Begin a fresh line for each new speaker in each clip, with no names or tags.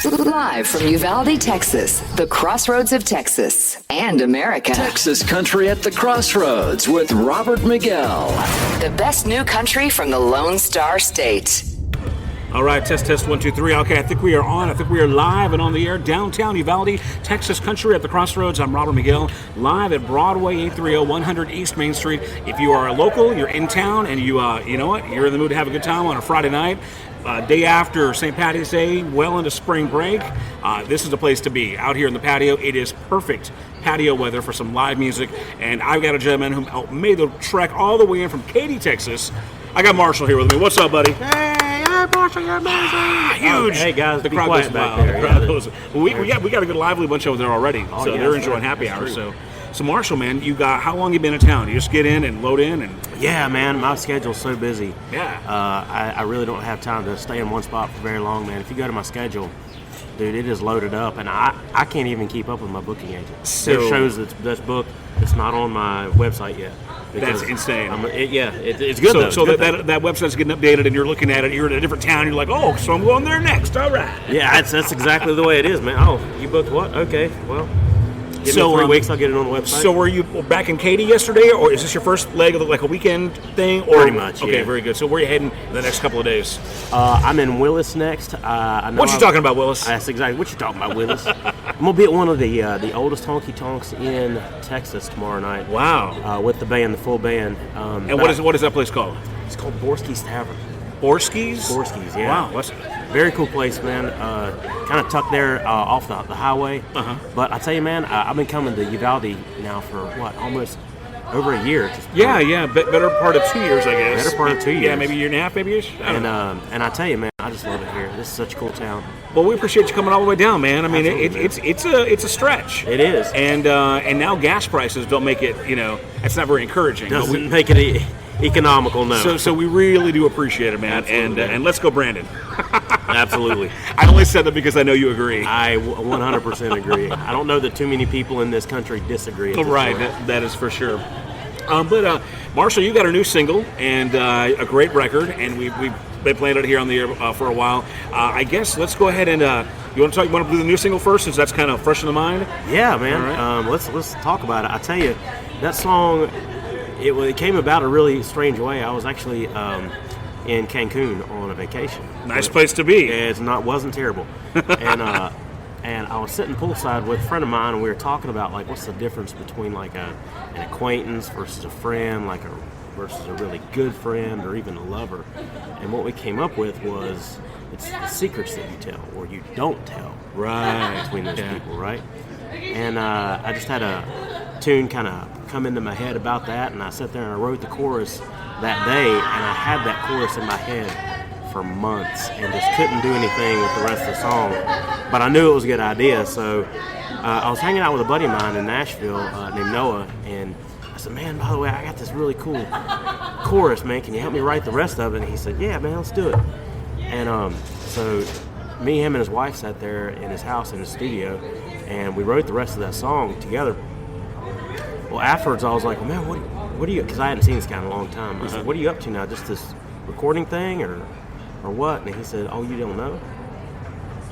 Live from Uvalde, Texas, the crossroads of Texas and America.
Texas Country at the Crossroads with Robert Miguel.
The best new country from the Lone Star State.
All right, test 1, 2, 3. Okay, I think we are on. I think we are live and on the air. Downtown Uvalde, Texas Country at the Crossroads. I'm Robert Miguel, live at Broadway 830 100 East Main Street. If you are a local, you're in town, and you know what, you're in the mood to have a good time on a Friday night, day after St. Patty's Day, well into spring break, this is the place to be. Out here in the patio, it is perfect patio weather for some live music. And I've got a gentleman who made the trek all the way in from Katy, Texas. I got Marshall here with me. What's up, buddy?
Hey, Marshall, you're amazing.
Huge.
Hey guys,
the
be
crowd
quiet
goes
back
wild.
there.
The crowd goes, we got a good lively bunch over there already.
Oh,
so
yeah,
they're enjoying happy hour. So Marshall, man, how long you been in town? You just get in and load in and.
Yeah, man, my schedule's so busy.
Yeah.
I really don't have time to stay in one spot for very long, man. If you go to my schedule, dude, it is loaded up, and I can't even keep up with my booking agent.
So,
there shows that's booked. It's not on my website yet.
That's insane.
It's good though.
So that website's getting updated, and you're looking at it. You're in a different town. You're like, oh, so I'm going there next. All right.
Yeah, that's exactly the way it is, man. Oh, you booked what? Okay, well. Give me 3 weeks, I'll get it on the website.
So were you back in Katy yesterday, or is this your first leg of like a weekend thing? Or,
pretty much,
Okay,
yeah.
very good. So where are you heading the next couple of days?
I'm in Willis next. I know
What you talking about, Willis?
That's exactly what you talking about, Willis. I'm gonna be at one of the oldest honky tonks in Texas tomorrow night.
Wow.
With the band, the full band.
And what is that place called?
It's called Borski's Tavern.
Borski's?
Borski's, yeah.
Wow.
Very cool place, man. Kind of tucked there off the highway.
Uh-huh.
But I tell you, man, I've been coming to Uvalde now for almost over a year.
Better part of 2 years, I guess.
Better part of 2 years.
Yeah, maybe a year and a half, maybe-ish.
And I tell you, man, I just love it here. This is such a cool town.
Well, we appreciate you coming all the way down, man. I mean,
Absolutely,
it's a stretch.
It is.
And now gas prices don't make it, it's not very encouraging.
Doesn't make it economical, no.
So we really do appreciate it, man.
Absolutely.
And let's go, Brandon.
Absolutely.
I only said that because I know you agree.
I 100% agree. I don't know that too many people in this country disagree.
Right, that is for sure. But Marshall, you got a new single and a great record, and we've been playing it here on the air for a while. I guess let's go ahead and you want to do the new single first, since that's kind of fresh in the mind.
Yeah, man.
All right.
Let's talk about it. I tell you, that song it came about a really strange way. I was actually in Cancun on a vacation.
Nice place to be.
Wasn't terrible. And I was sitting poolside with a friend of mine, and we were talking about like what's the difference between like an acquaintance versus a friend, versus a really good friend or even a lover. And what we came up with was it's the secrets that you tell or you don't tell between those people, right? And I just had a tune kind of come into my head about that, and I sat there and I wrote the chorus that day, and I had that chorus in my head for months and just couldn't do anything with the rest of the song. But I knew it was a good idea, so I was hanging out with a buddy of mine in Nashville named Noah, and I said, man, by the way, I got this really cool chorus, man. Can you help me write the rest of it? And he said, yeah, man, let's do it. And so me, him, and his wife sat there in his house in his studio, and we wrote the rest of that song together. Well, afterwards, I was like, well, man, what are you, because I hadn't seen this guy in a long time. I said, what are you up to now? Just this recording thing or what? And he said, oh, you don't know?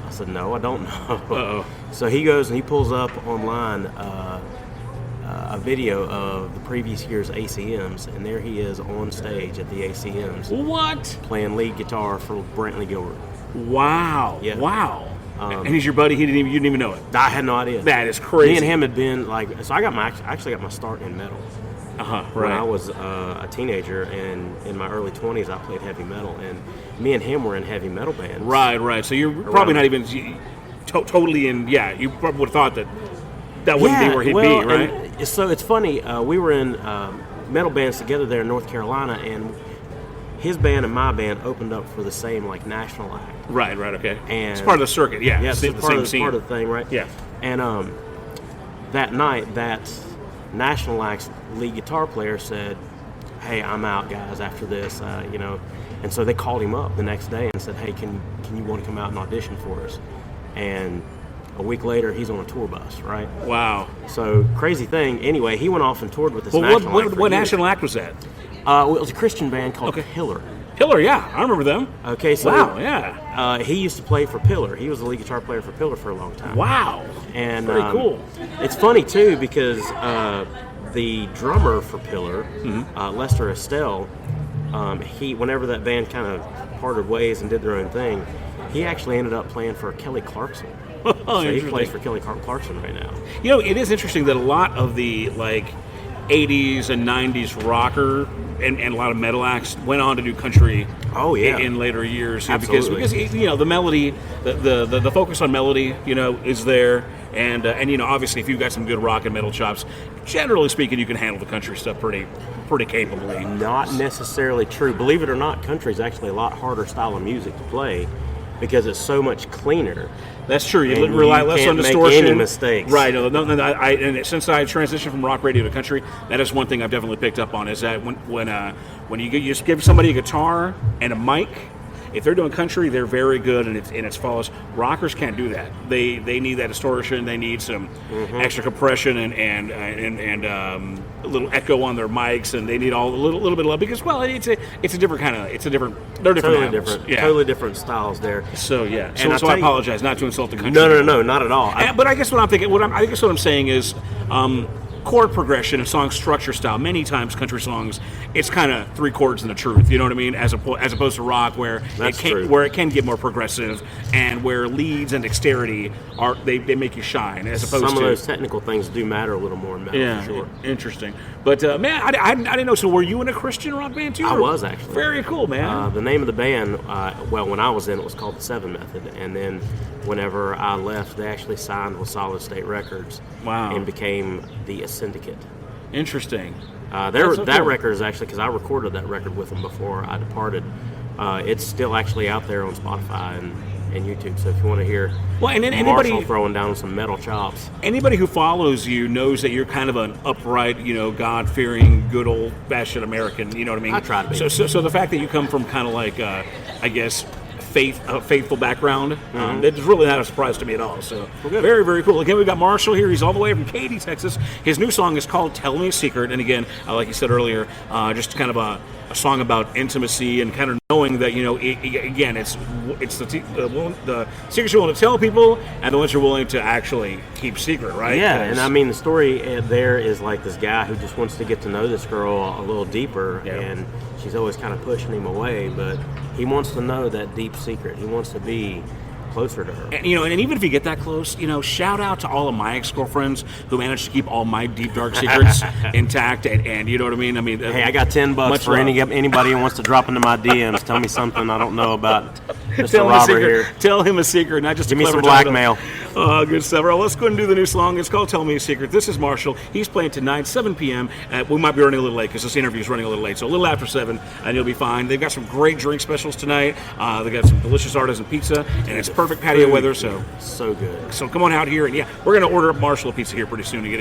I said, no, I don't know.
Uh-oh.
So he goes and he pulls up online a video of the previous year's ACMs, and there he is on stage at the ACMs.
What?
Playing lead guitar for Brantley Gilbert.
Wow.
Yeah.
Wow. And he's your buddy. You didn't even know it.
I had no idea.
That is crazy.
Me and him had been so I actually got my start in metal.
Right.
When I was a teenager, and in my early 20s, I played heavy metal, and me and him were in heavy metal bands.
Right. So you're probably not even totally in. Yeah, you probably would have thought that wouldn't be where he'd be, right?
So it's funny. We were in metal bands together there in North Carolina, and his band and my band opened up for the same national act. Right.
Okay.
And
it's part of the circuit. Yeah.
It's
the same scene.
Part of the thing, right?
Yeah.
And that night, that national act's lead guitar player said, hey, I'm out, guys, after this, and so they called him up the next day and said, hey, can you want to come out and audition for us? And a week later, he's on a tour bus, right?
Wow.
So crazy thing. Anyway, he went off and toured with this national act.
What national act was that?
It was a Christian band called Pillar.
Pillar, yeah, I remember them.
Okay, so
Wow, yeah.
he used to play for Pillar. He was the lead guitar player for Pillar for a long time.
Wow.
And
Very cool.
It's funny too because the drummer for Pillar, Lester Estelle, he whenever that band kind of parted ways and did their own thing, he actually ended up playing for Kelly Clarkson.
Oh,
So he plays for Kelly Clarkson right now.
You know, it is interesting that a lot of the like 80s and 90s rocker and a lot of metal acts went on to do country.
Oh, yeah.
In later years,
Absolutely.
because you know the melody, the focus on melody, you know, is there, and you know, obviously if you've got some good rock and metal chops, generally speaking, you can handle the country stuff pretty capably.
Not necessarily true. Believe it or not, country is actually a lot harder style of music to play because it's so much cleaner.
That's true. You
And
rely
you
less
can't
on
make
distortion.
any mistakes.
Right. No, and since I transitioned from rock radio to country, that is one thing I've definitely picked up on. Is that when you just give somebody a guitar and a mic, if they're doing country, they're very good, and it's flawless. Rockers can't do that. They need that distortion. They need some extra compression and a little echo on their mics, and they need all a little bit of love because it's a different kind of they're different
Totally
animals.
different.
Yeah.
Totally different styles there.
So yeah.
And
So
I
I
tell you-
apologize not to insult the country.
No, not at all.
But I guess what I'm thinking, I guess what I'm saying is, chord progression and song structure style. Many times, country songs, it's kind of 3 chords and the truth. You know what I mean? As opposed to rock, where
That's true.
where it can get more progressive, and where leads and dexterity they make you shine. As opposed
Some
to
of those technical things do matter a little more in metal,
yeah,
for sure.
interesting. But man, I didn't know. So were you in a Christian rock band too?
I
or-
was, actually.
Very cool, man.
The name of the band, when I was in, it was called the Seven Method, and then whenever I left, they actually signed with Solid State Records.
Wow.
And became the Syndicate.
Interesting.
That
so cool.
record is actually, because I recorded that record with them before I departed. It's still actually out there on Spotify and YouTube. So if you want to hear
Well, and then anybody
Marshall throwing down some metal chops,
Anybody who follows you knows that you're kind of an upright, God-fearing, good old-fashioned American. You know what I mean?
I try to be.
So the fact that you come from kind of like, I guess, faithful background, it's really not a surprise to me at all. So
good.
very, very cool. Again, we've got Marshall here. He's all the way from Katy, Texas. His new song is called "Tell Me a Secret," and again, like you said earlier, just kind of a song about intimacy and kind of knowing that it's the secrets you're willing to tell people and the ones you're willing to actually keep secret, right?
Yeah, and I mean the story there is like this guy who just wants to get to know this girl a little deeper,
Yeah.
and she's always kind of pushing him away, but he wants to know that deep secret. He wants to be closer to her.
And, and even if you get that close, shout out to all of my ex-girlfriends who managed to keep all my deep, dark secrets intact. And you know what I mean? I mean,
Hey, I got $10
much
for
love.
anybody who wants to drop into my DMs. Tell me something I don't know about Mr.
Tell him a
Robert
secret.
here.
Tell him a secret, not just
Give
a
me some
clever title.
blackmail.
Oh, good stuff. All right, let's go and do the new song. It's called "Tell Me a Secret." This is Marshall. He's playing tonight, 7 p.m. We might be running a little late because this interview is running a little late. So a little after 7, and you'll be fine. They've got some great drink specials tonight. They got some delicious artisan pizza, and it's perfect patio weather.
So good.
So come on out here, and yeah, we're going to order up Marshall a pizza here pretty soon to get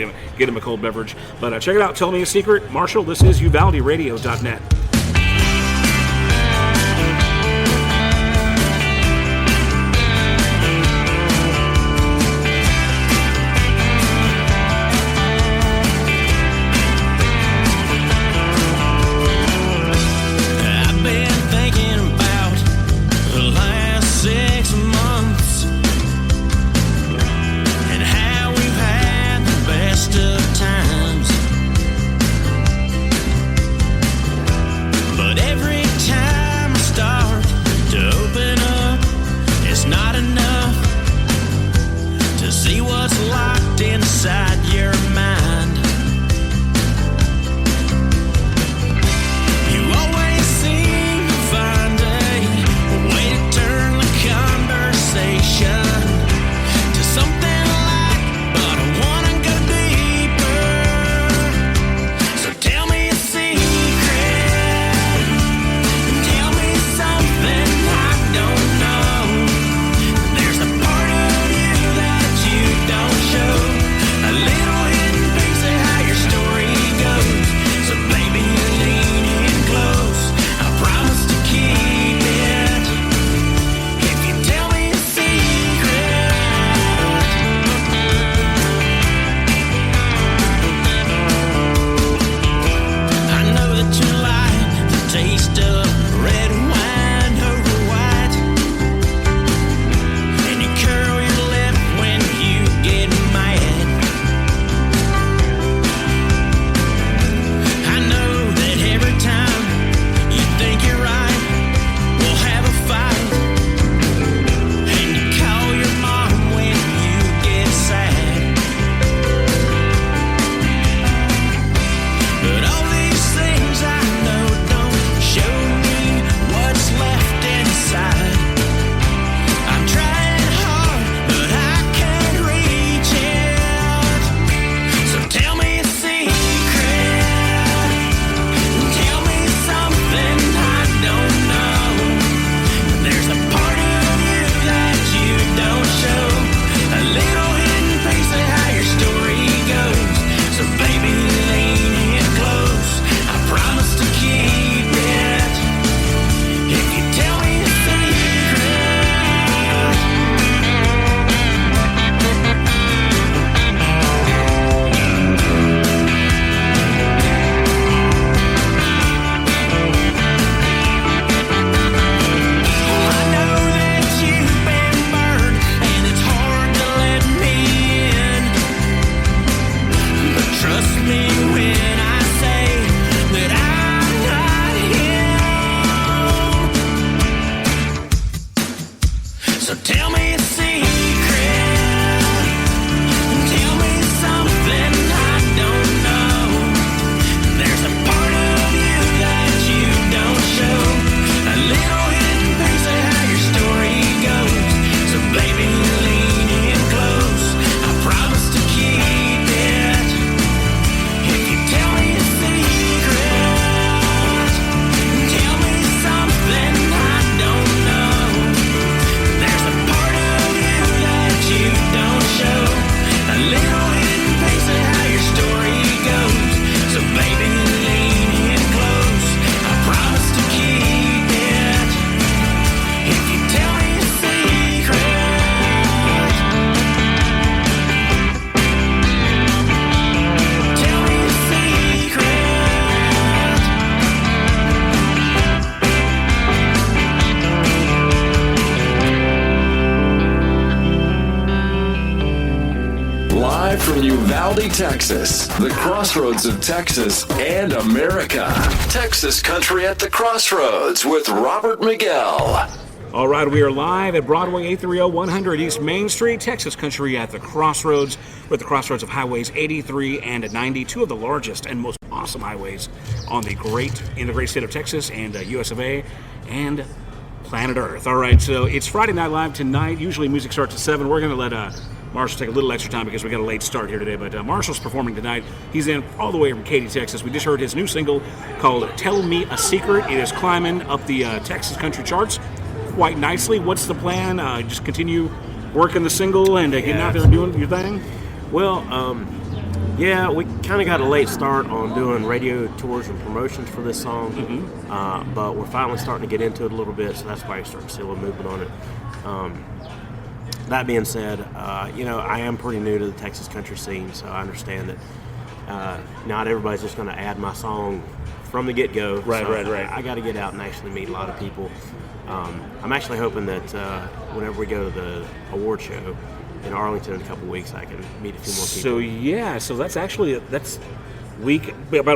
him a cold beverage. But check it out. Tell Me a Secret. Marshall, this is UvaldeRadio.net.
I've been thinking about the last 6 months and how we've had the best of times.
Live from Uvalde, Texas, the crossroads of Texas and America. Texas Country at the Crossroads with Robert Miguel.
All right, we are live at Broadway 830 100 East Main Street, Texas Country at the Crossroads. We're at the crossroads of Highways 83 and 90, two of the largest and most awesome highways in the great state of Texas and US of A and planet Earth. All right, so it's Friday Night Live tonight. Usually music starts at 7. We're going to let Marshall take a little extra time because we got a late start here today, but Marshall's performing tonight. He's in all the way from Katy, Texas. We just heard his new single called Tell Me a Secret. It is climbing up the Texas country charts quite nicely. What's the plan? Just continue working the single and getting out there and doing your thing?
Well, we kind of got a late start on doing radio tours and promotions for this song, but we're finally starting to get into it a little bit, so that's why you're starting to see a little movement on it. That being said, I am pretty new to the Texas country scene, so I understand that not everybody's just going to add my song from the get-go.
Right.
I got to get out and actually meet a lot of people. I'm actually hoping that whenever we go to the award show in Arlington in a couple weeks, I can meet a few more people.
So that's about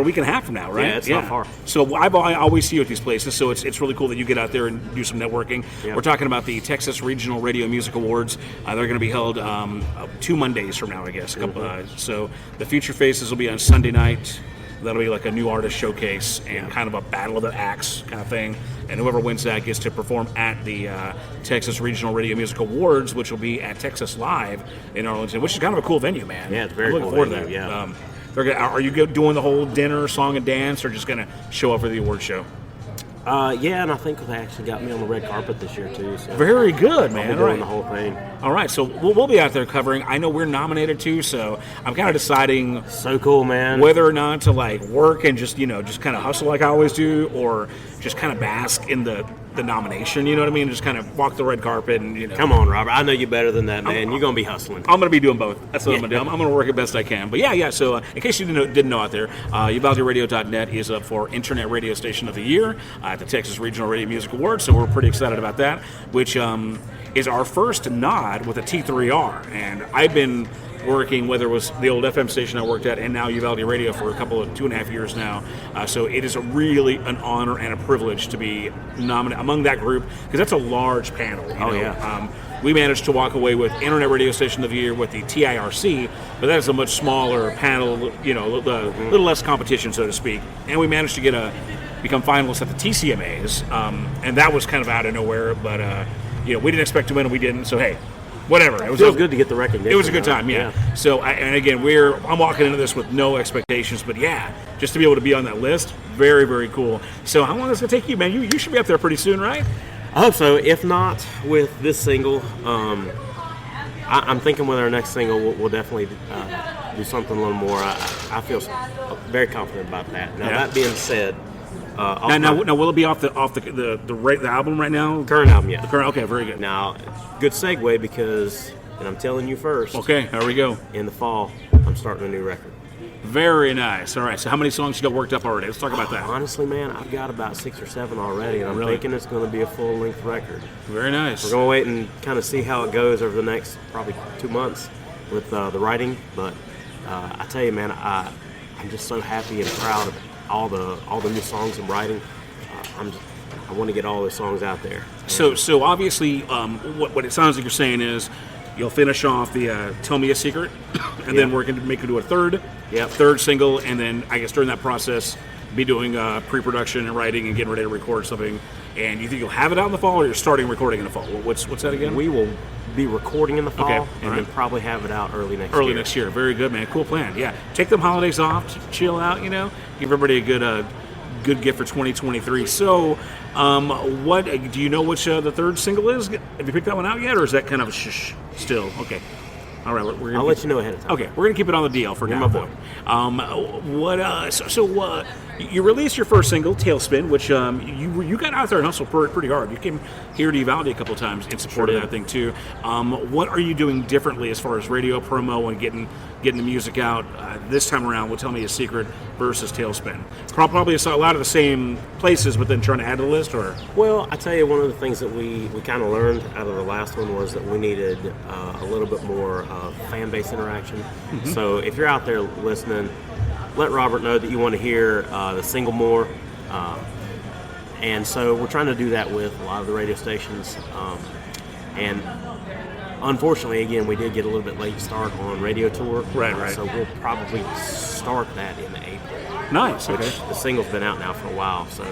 a week and a half from now, right?
Yeah, it's not far.
So I always see you at these places, so it's really cool that you get out there and do some networking.
Yeah.
We're talking about the Texas Regional Radio Music Awards. They're going to be held 2 Mondays from now, I guess. So the Future Faces will be on Sunday night. That'll be like a new artist showcase and kind of a battle of the acts kind of thing. And whoever wins that gets to perform at the Texas Regional Radio Music Awards, which will be at Texas Live in Arlington, which is kind of a cool venue, man.
Yeah, it's very
I'm
cool
looking forward
venue,
to that.
yeah.
Are you doing the whole dinner, song, and dance, or just going to show up for the award show?
And I think they actually got me on the red carpet this year, too. So
Very good, man.
I'll be doing the whole thing.
All right, so we'll be out there covering. I know we're nominated, too, so I'm kind of deciding
So cool, man.
whether or not to, work and just kind of hustle like I always do, or just kind of bask in the nomination, you know what I mean? Just kind of walk the red carpet and,
Come on, Robert. I know you better than that, man. You're going to be hustling.
I'm going to be doing both. That's what I'm going to do. I'm going to work it best I can. But so in case you didn't know out there, UvaldeRadio.net is up for Internet Radio Station of the Year at the Texas Regional Radio Music Awards, so we're pretty excited about that, which is our first nod with a T3R. And I've been working, whether it was the old FM station I worked at and now Uvalde Radio for a couple of 2.5 years now. So it is really an honor and a privilege to be nominated among that group, because that's a large panel. We managed to walk away with Internet Radio Station of the Year with the TIRC, but that is a much smaller panel, a little less competition, so to speak. And we managed to become finalists at the TCMAs, and that was kind of out of nowhere, but we didn't expect to win and we didn't, so hey, whatever. It
feels good to get the recognition.
It was a good time, yeah. So, I'm walking into this with no expectations, but just to be able to be on that list, very, very cool. So how long is it going to take you, man? You should be up there pretty soon, right?
I hope so. If not with this single, I'm thinking with our next single, we'll definitely do something a little more. I feel very confident about that. Now, that being said,
now, will it be off the album right now?
Current album, yeah.
Okay, very good.
Now, good segue because, and I'm telling you first.
Okay, here we go.
In the fall, I'm starting a new record.
Very nice. All right, so how many songs you got worked up already? Let's talk about that.
Honestly, man, I've got about 6 or 7 already, and I'm thinking it's going to be a full-length record.
Very nice.
We're going to wait and kind of see how it goes over the next probably 2 months with the writing, but I tell you, man, I'm just so happy and proud of all the new songs I'm writing. I want to get all those songs out there.
So obviously, what it sounds like you're saying is you'll finish off the Tell Me a Secret, and then we're going to make it to a third single, and then I guess during that process, be doing pre-production and writing and getting ready to record something. And you think you'll have it out in the fall, or you're starting recording in the fall? What's that again?
We will be recording in the fall, and then
right.
probably have it out early next year.
Very good, man. Cool plan. Yeah, take them holidays off, chill out. Give everybody a good gift for 2023. So, what do you know? Which the third single is? Have you picked that one out yet, or is that kind of a shh still? Okay. All right, we're gonna
let you know ahead of time.
Okay, we're gonna keep it on the DL for now.
My boy.
You released your first single, Tailspin, which you got out there and hustled pretty hard. You came here to Uvalde a couple of times in support of that thing too. What are you doing differently as far as radio promo and getting the music out this time around? Well, tell me a secret versus Tailspin. Probably a lot of the same places, but then trying to add to the list, or?
Well, I tell you, one of the things that we kind of learned out of the last one was that we needed a little bit more fan base interaction. Mm-hmm. So if you're out there listening, let Robert know that you want to hear the single more. And so we're trying to do that with a lot of the radio stations. And unfortunately, again, we did get a little bit late start on radio tour.
Right.
So we'll probably start that in April.
Nice. Okay.
The single's been out now for a while, so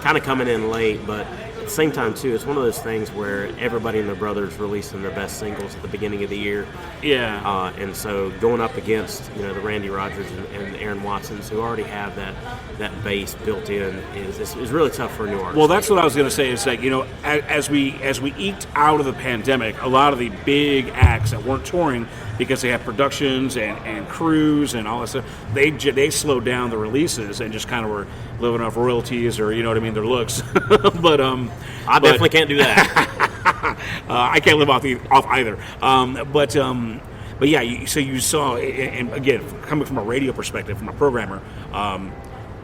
kind of coming in late, but at the same time too, it's one of those things where everybody and their brothers releasing their best singles at the beginning of the year.
Yeah.
And so going up against the Randy Rogers and Aaron Watsons, who already have that base built in, is really tough for a new artist.
Well, that's what I was going to say. Is that as we eked out of the pandemic, a lot of the big acts that weren't touring because they have productions and crews and all that stuff, they slowed down the releases and just kind of were living off royalties, or their looks. But
I definitely can't do that.
I can't live off either. But yeah, so you saw, and again, coming from a radio perspective, from a programmer,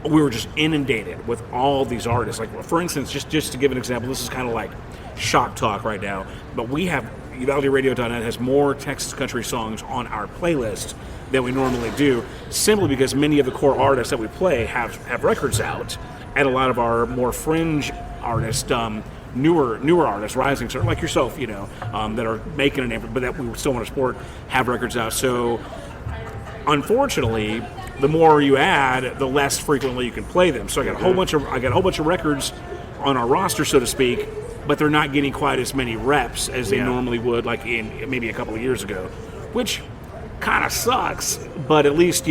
we were just inundated with all these artists. Like, for instance, just to give an example, this is kind of like shock talk right now, but we have UvaldeRadio.net has more Texas country songs on our playlist than we normally do, simply because many of the core artists that we play have records out, and a lot of our more fringe artists, newer artists, rising, sort of like yourself, that are making an effort, but that we still want to support, have records out. So, unfortunately, the more you add, the less frequently you can play them. So I got a whole bunch of records on our roster, so to speak, but they're not getting quite as many reps as they normally would, like in maybe a couple of years ago, which kind of sucks. But at least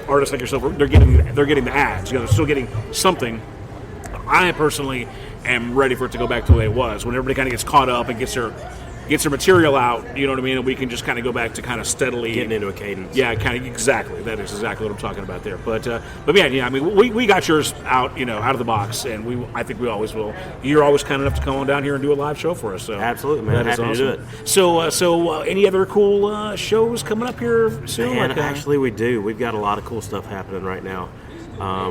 artists like yourself, they're getting the ads. They're still getting something. I personally am ready for it to go back to the way it was, when everybody kind of gets caught up and gets their material out, you know what I mean, and we can just kind of go back to kind of steadily
getting into a cadence.
Yeah, kind of exactly. That is exactly what I'm talking about there. But yeah, I mean, we got yours out, out of the box, and I think we always will. You're always kind enough to come on down here and do a live show for us. So
absolutely, man.
That is
Happy
awesome.
to do it.
So any other cool shows coming up here soon?
Man, actually, we do. We've got a lot of cool stuff happening right now.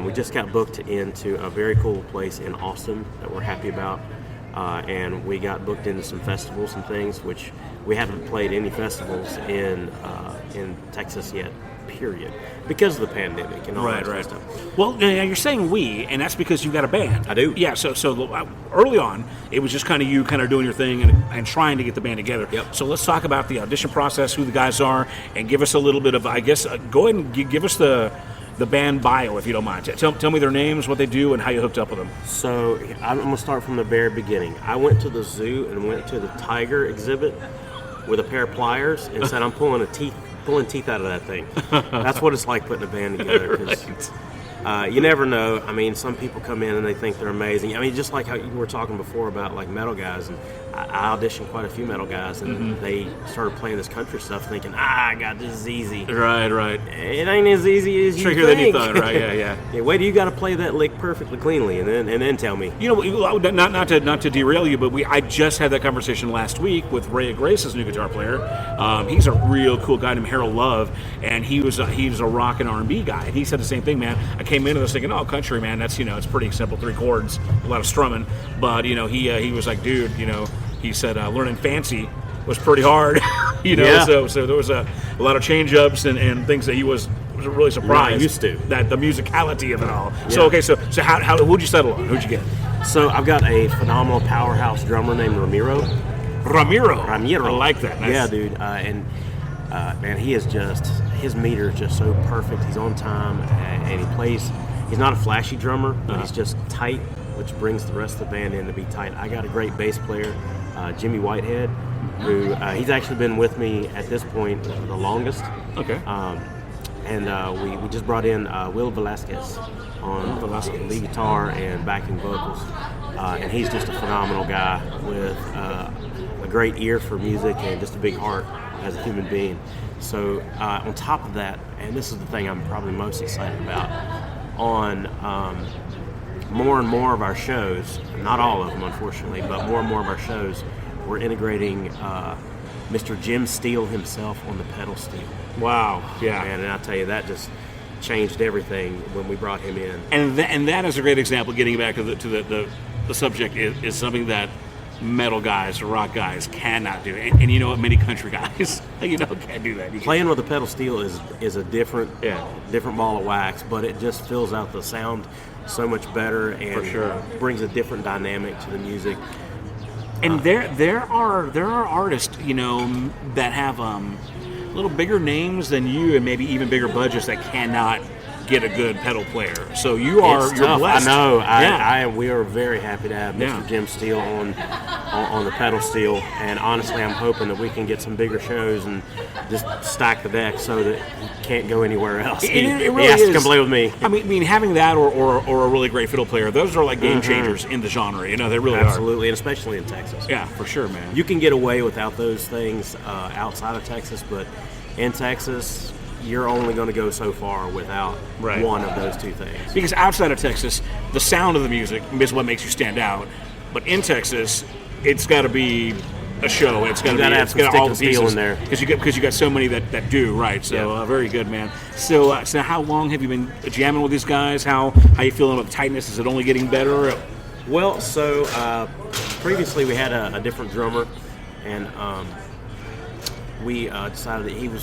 We just got booked into a very cool place in Austin that we're happy about. And we got booked into some festivals and things, which we haven't played any festivals in Texas yet, period, because of the pandemic and all that kind of stuff.
Well, now you're saying we, and that's because you got a band.
I do.
Yeah, so early on, it was just kind of you kind of doing your thing and trying to get the band together.
Yep.
So let's talk about the audition process, who the guys are, and give us a little bit of, I guess, go ahead and give us the band bio, if you don't mind. Tell me their names, what they do, and how you hooked up with them.
So I'm going to start from the very beginning. I went to the zoo and went to the tiger exhibit with a pair of pliers and said, I'm pulling teeth out of that thing. That's what it's like putting a band together. Right. You never know. I mean, some people come in and they think they're amazing. I mean, just like how you were talking before about like metal guys, and I auditioned quite a few metal guys, and they started playing this country stuff, thinking, I got this is easy.
Right.
It ain't as easy as you think.
Than you thought, right? Yeah.
Yeah. Wait, you got to play that lick perfectly cleanly, and then tell me.
Not to derail you, but I just had that conversation last week with Ray Grace's new guitar player. He's a real cool guy named Harold Love, and he was a rock and R&B guy, and he said the same thing, man. I came into this thinking, country, man, that's it's pretty simple, 3 chords, a lot of strumming, but he was like, dude, he said learning fancy was pretty hard,
Yeah.
So there was a lot of change ups and things that he was really surprised.
Not used to
that the musicality of it all.
Yeah.
So okay, so how who'd you settle on? Who'd you get?
So I've got a phenomenal powerhouse drummer named Ramiro.
I like that. Nice.
Yeah, dude. Man, his meter is just so perfect. He's on time, and he plays. He's not a flashy drummer, but he's just tight, which brings the rest of the band in to be tight. I got a great bass player, Jimmy Whitehead, who he's actually been with me at this point the longest.
Okay.
And we just brought in Will Velasquez on lead guitar and backing vocals, and he's just a phenomenal guy with a great ear for music and just a big heart as a human being. So on top of that, and this is the thing I'm probably most excited about, on more and more of our shows, not all of them unfortunately, but more and more of our shows, we're integrating Mr. Jim Steele himself on the pedal steel.
Wow. Yeah.
And I tell you, that just changed everything when we brought him in.
And that is a great example. Getting back to the subject is something that metal guys or rock guys cannot do, and you know what, many country guys can't do that.
Playing with a pedal steel is a different ball of wax, but it just fills out the sound so much better and
For sure.
brings a different dynamic to the music.
And there are artists that have a little bigger names than you and maybe even bigger budgets that cannot get a good pedal player. So you're blessed.
I know. We are very happy to have Mr. Jim Steele on the pedal steel, and honestly, I'm hoping that we can get some bigger shows and just stack the deck so that he can't go anywhere else. He has to come play with me.
I mean, having that or a really great fiddle player, those are like game changers in the genre. They really
Absolutely, and especially in Texas.
Yeah, for sure, man.
You can get away without those things outside of Texas, but in Texas, you're only going to go so far without one of those two things.
Because outside of Texas, the sound of the music is what makes you stand out. But in Texas, it's got to be a show. It's got to
have some
all the
stick and
pieces
steel in there
because you got so many that do right. So very good, man. So how long have you been jamming with these guys? How you feeling about the tightness? Is it only getting better?
Well, so previously we had a different drummer, and we decided that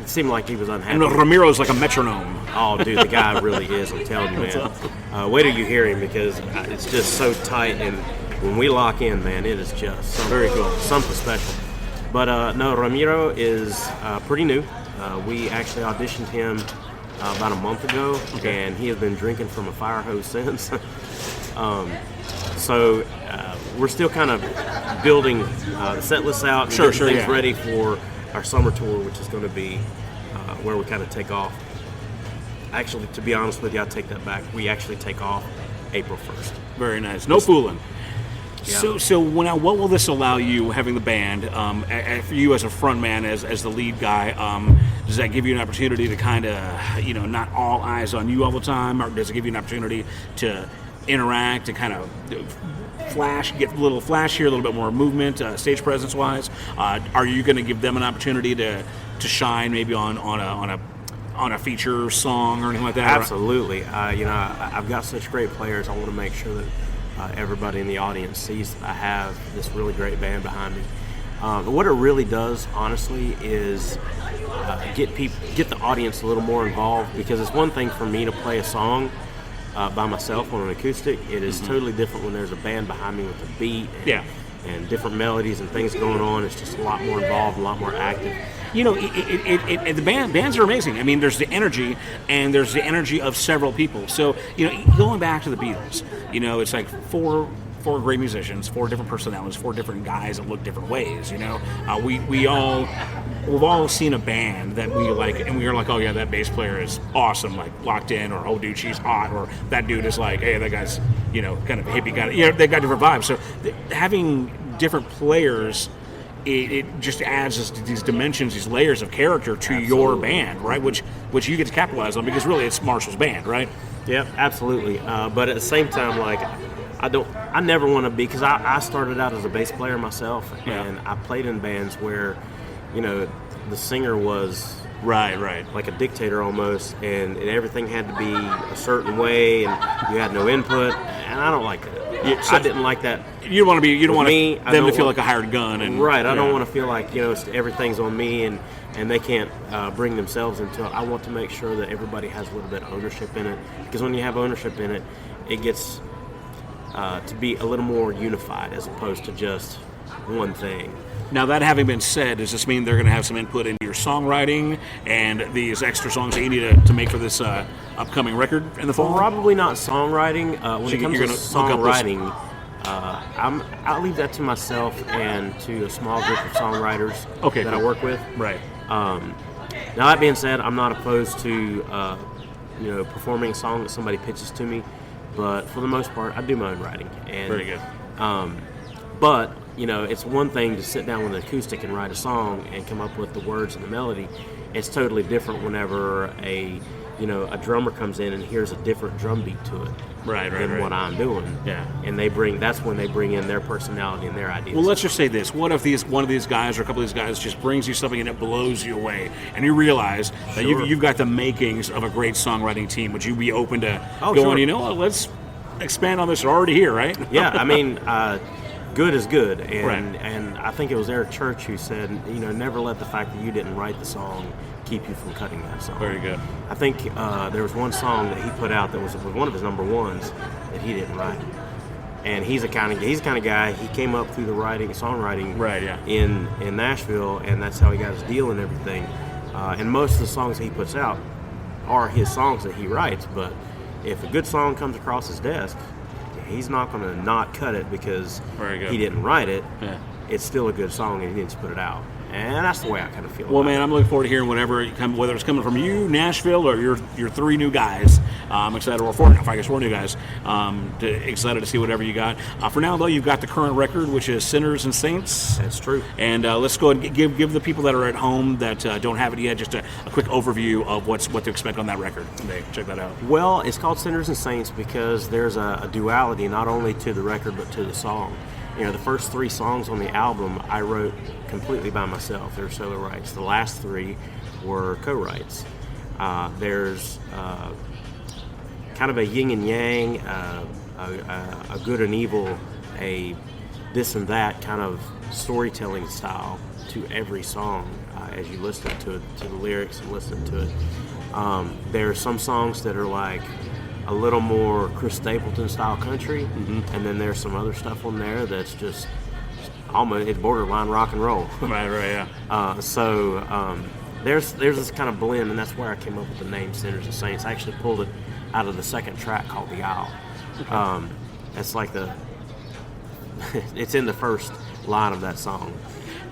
it seemed like he was unhappy.
And Ramiro's like a metronome.
Oh, dude, the guy really is. I'm telling you, man. Wait till you hear him, because it's just so tight, and when we lock in, man, it is just
very cool,
something special. But no, Ramiro is pretty new. We actually auditioned him about a month ago, and he has been drinking from a fire hose since. So we're still kind of building the set list out and getting things ready for our summer tour, which is going to be where we kind of take off. Actually, to be honest with you, I take that back. We actually take off April 1st.
Very nice. No fooling.
Yeah.
So what will this allow you, having the band, for you as a front man, as the lead guy, does that give you an opportunity to kind of, not all eyes on you all the time, or does it give you an opportunity to interact and kind of get a little flash here, a little bit more movement, stage presence wise? Are you going to give them an opportunity to shine maybe on a feature song or anything like that?
Absolutely. I've got such great players. I want to make sure that everybody in the audience sees that I have this really great band behind me. What it really does, honestly, is get the audience a little more involved, because it's one thing for me to play a song by myself on an acoustic. It is totally different when there's a band behind me with a beat and different melodies and things going on. It's just a lot more involved, a lot more active.
The bands are amazing. I mean, there's the energy, and there's the energy of several people. So, going back to the Beatles, it's like four great musicians, four different personalities, four different guys that look different ways. We've all seen a band that we like, and we are like, oh yeah, that bass player is awesome, like locked in, or oh dude, she's hot, or that dude is like, hey, that guy's kind of a hippie guy. They got different vibes. So having different players, it just adds these dimensions, these layers of character to your band, right? Which you get to capitalize on, because really it's Marshall's band, right?
Yeah, absolutely. But at the same time, like, I never want to be, because I started out as a bass player myself, and I played in bands where, the singer was
right,
like a dictator almost, and everything had to be a certain way, and you had no input, and I don't like that. I didn't like that.
You don't want them to feel like a hired gun, and
I don't want to feel like everything's on me, and they can't bring themselves into it. I want to make sure that everybody has a little bit of ownership in it, because when you have ownership in it, it gets to be a little more unified as opposed to just one thing.
Now, that having been said, does this mean they're going to have some input into your songwriting and these extra songs that you need to make for this upcoming record in the fall?
Probably not songwriting. When it comes to songwriting, I'll leave that to myself and to a small group of songwriters that I work with.
Right.
Now, that being said, I'm not opposed to performing a song that somebody pitches to me, but for the most part, I do my own writing. And,
very good.
But it's one thing to sit down with an acoustic and write a song and come up with the words and the melody. It's totally different whenever a a drummer comes in and hears a different drum beat to it than what I'm doing.
Yeah.
And that's when they bring in their personality and their ideas.
Well, let's just say this. What if one of these guys or a couple of these guys just brings you something and it blows you away, and you realize that you've got the makings of a great songwriting team? Would you be open to going, you know what, let's expand on this? They're already here, right?
Yeah, I mean, good is good. And I think it was Eric Church who said, never let the fact that you didn't write the song keep you from cutting that song.
Very good.
I think there was one song that he put out that was one of his number ones that he didn't write. And he's the kind of guy, he came up through the songwriting in Nashville, and that's how he got his deal and everything. And most of the songs that he puts out are his songs that he writes, but if a good song comes across his desk, he's not going to not cut it because he didn't write it. Yeah. It's still a good song, and he needs to put it out. And that's the way I kind of feel about it.
I'm looking forward to hearing whether it's coming from you, Nashville, or your three new guys. I'm excited, or four new guys. Excited to see whatever you got. For now, though, you've got the current record, which is Sinners and Saints.
That's true.
And let's go ahead and give the people that are at home that don't have it yet just a quick overview of what to expect on that record. Check that out.
Well, it's called Sinners and Saints because there's a duality not only to the record but to the song. The first 3 songs on the album I wrote completely by myself. They're solo writes. The last 3 were co-writes. There's kind of a yin and yang, a good and evil, a this and that kind of storytelling style to every song as you listen to it, to the lyrics and listen to it. There are some songs that are like a little more Chris Stapleton style country, and then there's some other stuff on there that's just almost, it's borderline rock and roll. There's this kind of blend, and that's where I came up with the name Sinners and Saints. I actually pulled it out of the second track called The Isle. It's like it's in the first line of that song.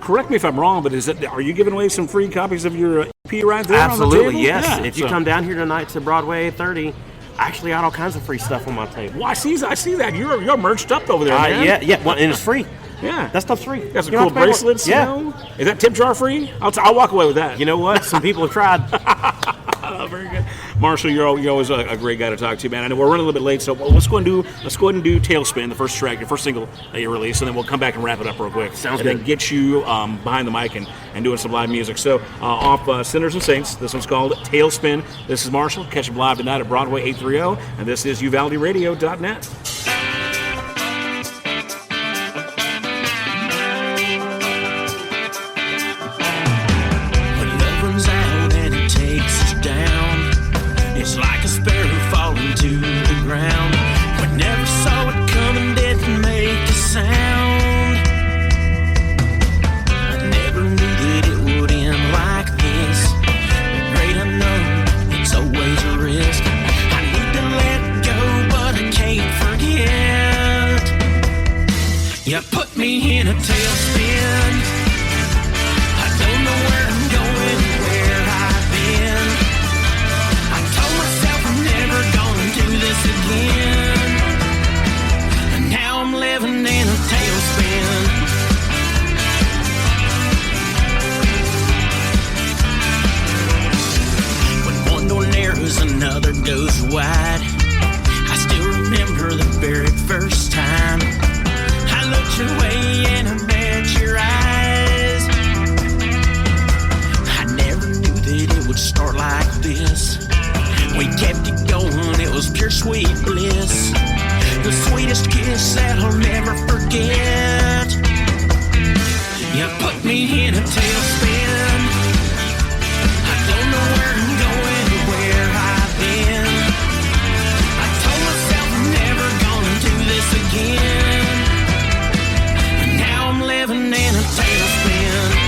Correct me if I'm wrong, but are you giving away some free copies of your EP right there?
Absolutely,
on the table?
yes.
Yeah,
if you come down here tonight to Broadway 830, I actually got all kinds of free stuff on my table.
Well, I see that. You're merched up over there, man.
Yeah. Well, and it's free.
Yeah.
That stuff's free.
Got some cool bracelets.
Yeah.
Is that tip jar free? I'll walk away with that.
You know what? Some people have tried.
Very good. Marshall, you're always a great guy to talk to, man. I know we're running a little bit late, so let's go ahead and do Tailspin, the first track, your first single that you released, and then we'll come back and wrap it up real quick.
Sounds
good. And then get you behind the mic and doing some live music. So off Sinners and Saints, this one's called Tailspin. This is Marshall. Catch him live tonight at Broadway 830, and this is UvaldeRadio.net.
It's like a sparrow falling to the ground. We never saw it coming, didn't make a sound. I never knew that it would end like this. The great unknown, it's always a risk. I need to let go, but I can't forget. You put me in a tailspin. I don't know where I'm going, where I've been. This again, and now I'm living in a tailspin. When one door narrows, another goes wide. I still remember the very first time I looked your way and I met your eyes. I never knew that it would start like this. We kept it going, it was pure sweet bliss. The sweetest kiss that I'll never forget. You put me in a tailspin. I don't know where I'm going or where I've been. I told myself I'm never gonna do this again. And now I'm living in a tailspin.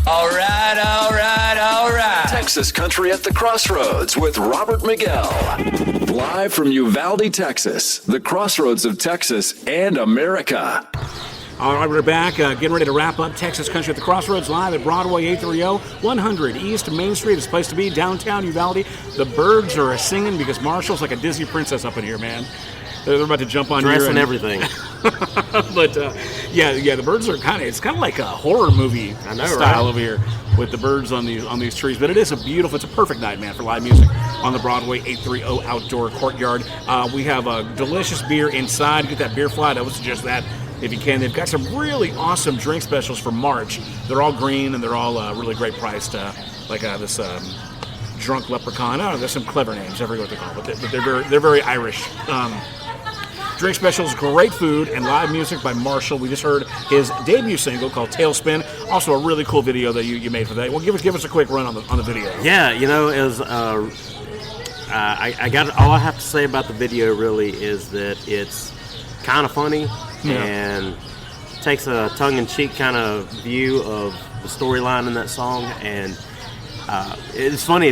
All right, all right, all right. Texas Country at the Crossroads with Robert Miguel. Live from Uvalde, Texas, the crossroads of Texas and America.
All right, we're back, getting ready to wrap up Texas Country at the Crossroads live at Broadway 830, 100 East Main Street. It's a place to be, downtown Uvalde. The birds are singing because Marshall's like a Disney princess up in here, man. They're about to jump on
Dress
you
and everything.
But yeah, the birds are it's kind of like a horror movie style
right?
over here with the birds on these trees. But it's a perfect night, man, for live music on the Broadway 830 outdoor courtyard. We have a delicious beer inside. Get that beer flight. I would suggest that if you can. They've got some really awesome drink specials for March. They're all green and they're all really great priced. Like this drunk leprechaun. I don't know. There's some clever names. I forget what they're called, but they're very Irish. Drink specials, great food, and live music by Marshall. We just heard his debut single called Tailspin. Also a really cool video that you made for that. Well, give us a quick run on the video.
Yeah, it was. I got all I have to say about the video really is that it's kind of funny and takes a tongue-in-cheek kind of view of the storyline in that song. And it's funny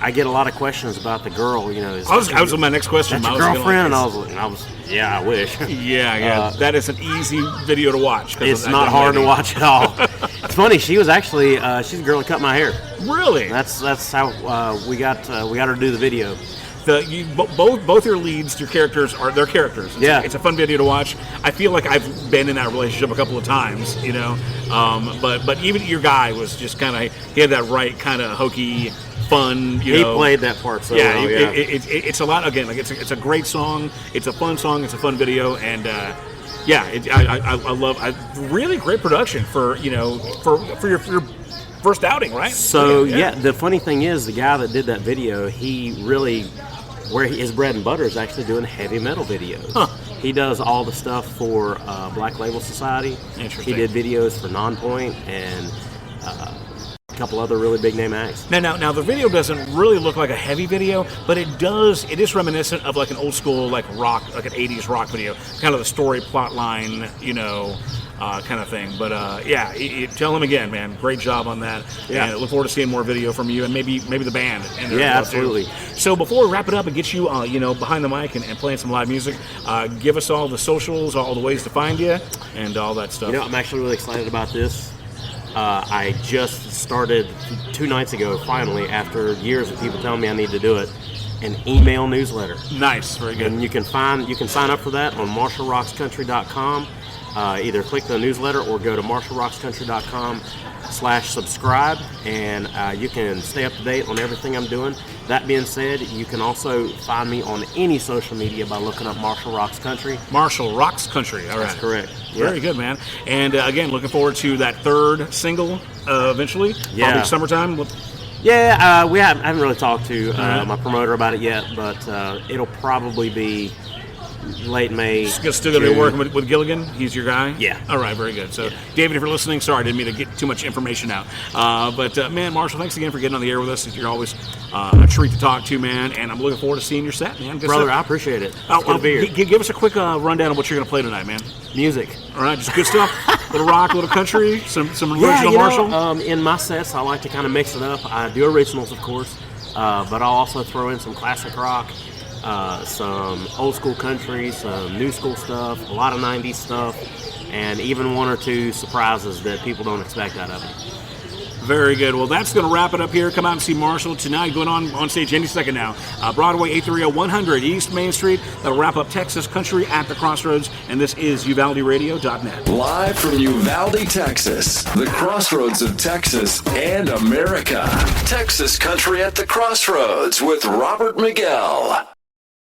I get a lot of questions about the girl.
I was on my next question.
That's your girlfriend, and I was yeah, I wish.
Yeah. That is an easy video to watch.
It's not hard to watch at all. It's funny. She was actually she's the girl that cut my hair.
Really?
That's how we got her to do the video.
Both your leads, your characters are their characters. It's a fun video to watch. I feel like I've been in that relationship a couple of times, But even your guy was just he had that right kind of hokey, fun.
He played that part so well. Yeah,
it's a lot. Again, it's a great song. It's a fun song. It's a fun video, and I love. Really great production for your first outing, right?
So the funny thing is, the guy that did that video, his bread and butter is actually doing heavy metal videos.
Huh.
He does all the stuff for Black Label Society.
Interesting.
He did videos for Nonpoint and a couple other really big name acts.
Now the video doesn't really look like a heavy video, but it is reminiscent of like an old school rock, like an 80s rock video, kind of the story plot line, kind of thing. But tell him again, man, great job on that.
Yeah.
And I look forward to seeing more video from you and maybe the band.
Yeah, absolutely.
So before we wrap it up and get you behind the mic and playing some live music, give us all the socials, all the ways to find you, and all that stuff.
I'm actually really excited about this. I just started 2 nights ago, finally, after years of people telling me I need to do it, an email newsletter.
Nice, very good.
And you can sign up for that on MarshallRocksCountry.com. Either click the newsletter or go to MarshallRocksCountry.com/subscribe, and you can stay up to date on everything I'm doing. That being said, you can also find me on any social media by looking up Marshall Rocks Country.
Marshall Rocks Country, all right.
That's correct.
Very good, man. And again, looking forward to that third single eventually.
Yeah.
Probably summertime.
Yeah, I haven't really talked to my promoter about it yet, but it'll probably be late May.
Still going to be working with Gilligan? He's your guy?
Yeah.
All right, very good. So, David, if you're listening, sorry, I didn't mean to get too much information out. But man, Marshall, thanks again for getting on the air with us. You're always a treat to talk to, man, and I'm looking forward to seeing your set, man. Good
Brother,
stuff.
I appreciate it. It's good to be here.
Give us a quick rundown of what you're going to play tonight, man.
Music.
All right, just good stuff. Little rock, little country, some original Marshall.
In my sets, I like to kind of mix it up. I do originals, of course, but I'll also throw in some classic rock, some old school country, some new school stuff, a lot of 90s stuff, and even 1 or 2 surprises that people don't expect out of it.
Very good. Well, that's going to wrap it up here. Come out and see Marshall tonight, going on stage any second now. Broadway 830 100 East Main Street. That'll wrap up Texas Country at the Crossroads, and this is UvaldeRadio.net.
Live from Uvalde, Texas, the crossroads of Texas and America. Texas Country at the Crossroads with Robert Miguel.